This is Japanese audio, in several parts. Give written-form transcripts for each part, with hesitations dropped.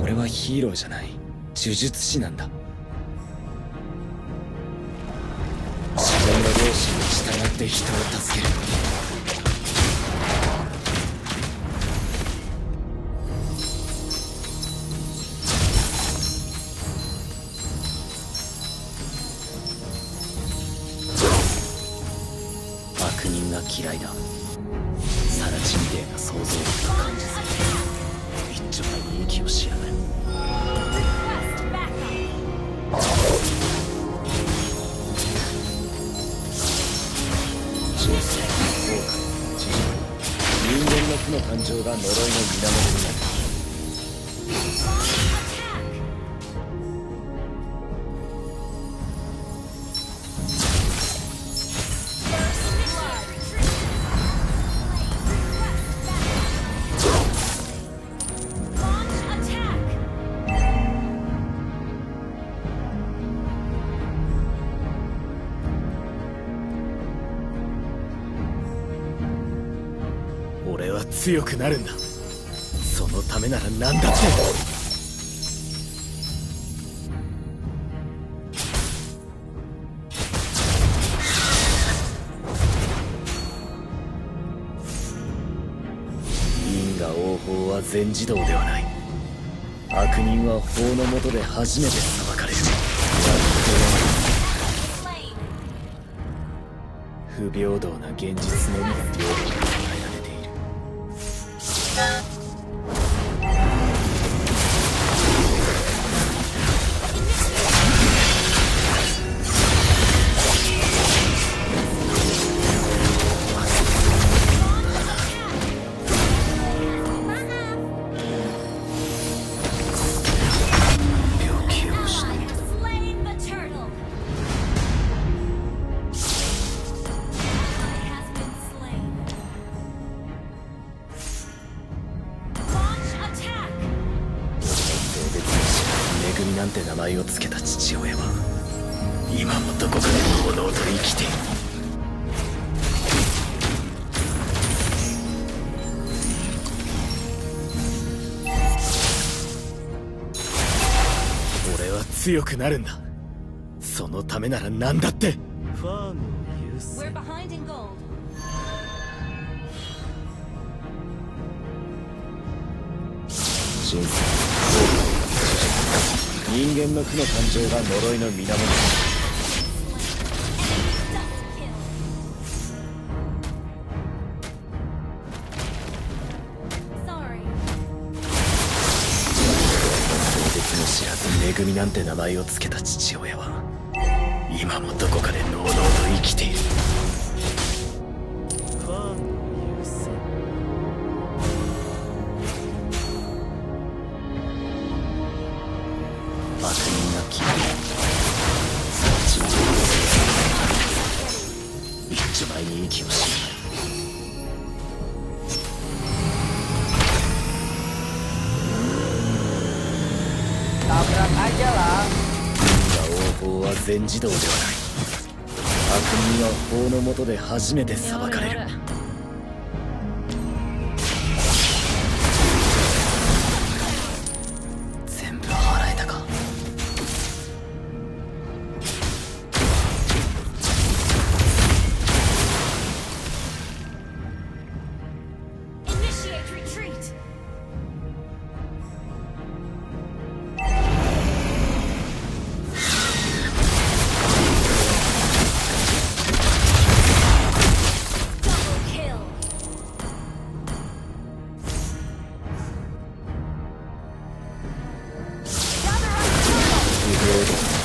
俺はヒーローじゃない、呪術師なんだ。自分の良心に従って人を助ける。悪人が嫌いだ。サラチみてえな想像力が感じさせる。一丁前に息をしやがる。人生、後悔、知識、人間の負の感情が呪いの源になる。俺は強くなるんだ。そのためなら何だって。因果応報は全自動ではない。悪人は法の下で初めて裁かれる。不平等な現実のみが平等に与えられている。病気をした。めぐみなんて名前を付けた父親は今もどこかで堂々と生きている。俺は強くなるんだ。そのためなら何だって。ファームを優先。人生、人間の負の感情が呪いの源だ。性別も知らずめぐみなんて名前を付けた父親は今もどこかで堂々と生きている。ファームを優先。悪人が消える。そっちに一丁前に息をしやがる。Tabrak aja lah. 因果応報は全自動ではない。悪人は法の下で初めて裁かれる。全部払えたか。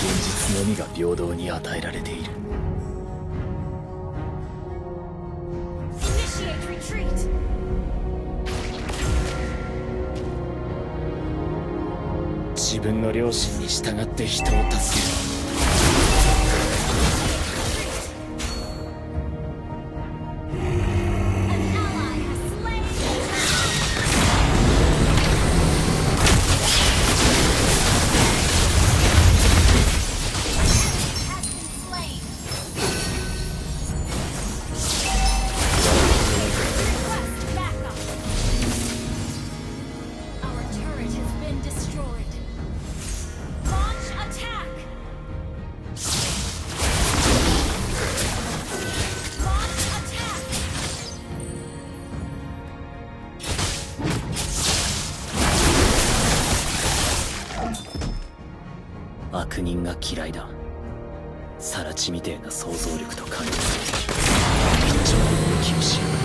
現実のみが平等に与えられている。自分の良心に従って人を助ける。悪人が嫌いだ。サラチみてえな想像力と感情一丁の勇気をしやがる。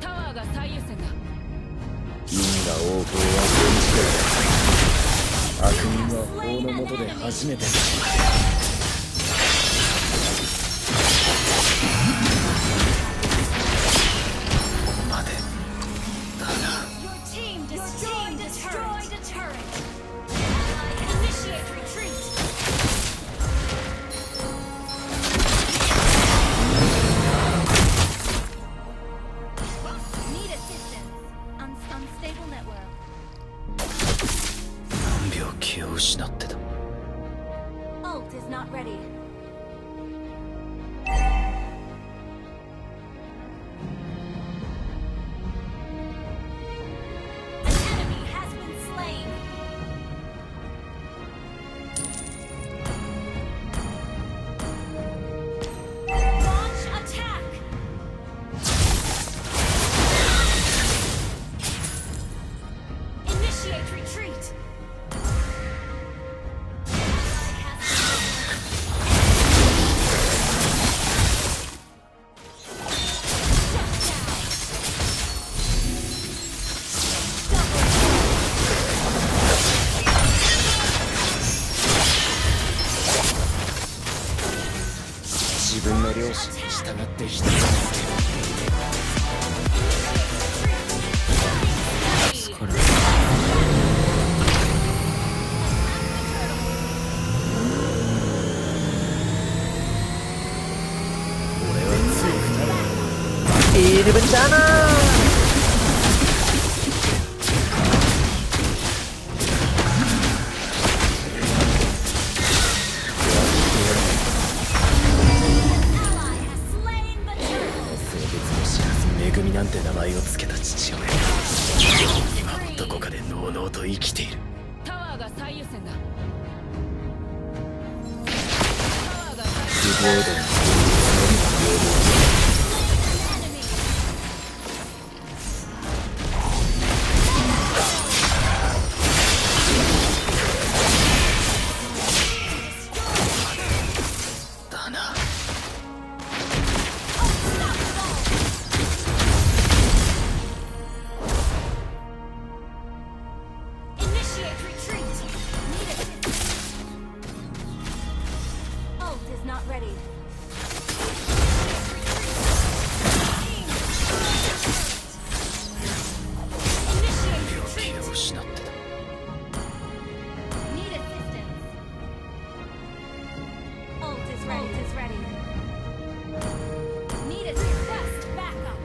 タワーが最優先だ。因果応報は現時点で悪人は法の下で初めてここまでだな。 Your team destroyed a turret. Initiate retreat. Need assistance. Unstable network. 何秒気を失ってた。 Ult is not ready. An enemy has been slain. Launch attack. Initiate retreat. Ally has自分の良心に従って人を助ける。これ俺は強くなる。 Ini bencana. ally has slain the turtle. 性別も知らず恵みなんて名前を付けた父親。今もどこかでのうのうと生きている。タワーが最優先だ。タワーが最優先不平等に Enemy. だな。 Initiate retreat. Need assistance. Ult is not ready. Initiate 気 retreat. を失ってた。 Need assistance. Ult is ready. Ult is ready. Need a request backup.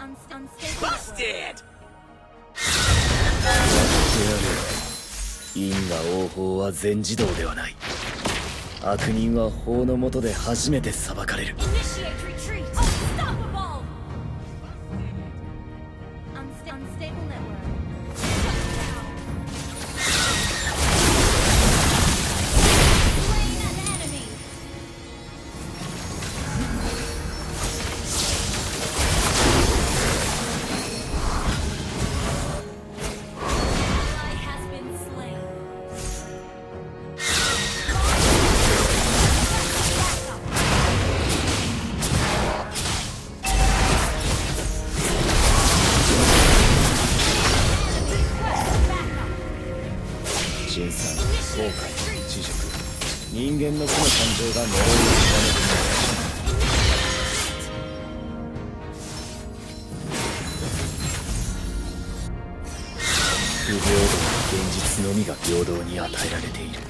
Unstable. 因果応報は全自動ではない。悪人は法の下で初めて裁かれる。 Initiate retreat. Unstoppable. Unstable network. Shut down. Slain an enemy. Ally has been slain. Backup. 新さん、後悔、知熟。人間の負の感情が呪いを極める。不平等な現実のみが平等に与えられている。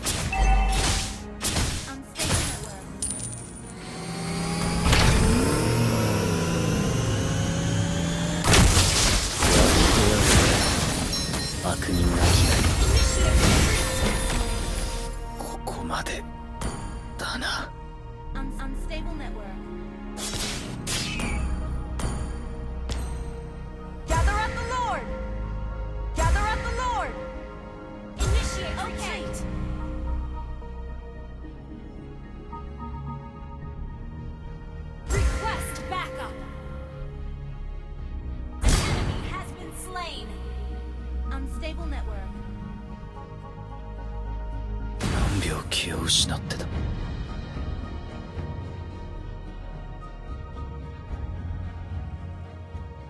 悪人が嫌い。ここまで slain. Unstable network. 何秒気を失ってた。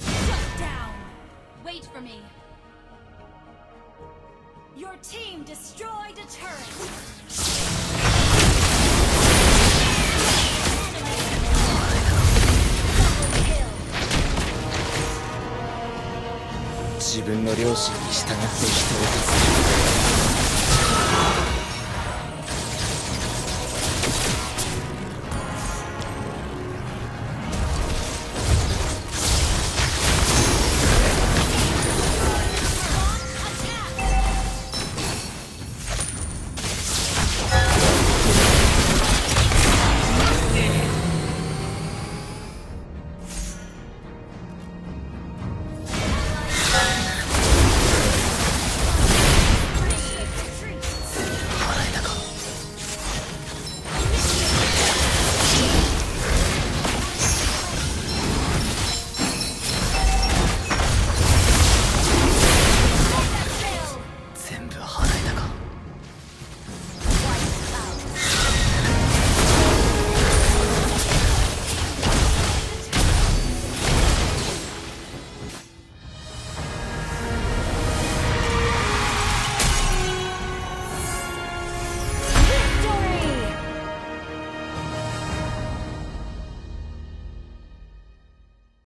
Shut down. Wait for me. Your team destroyed a turret. Double kill. 自分の良心に従って人を助ける。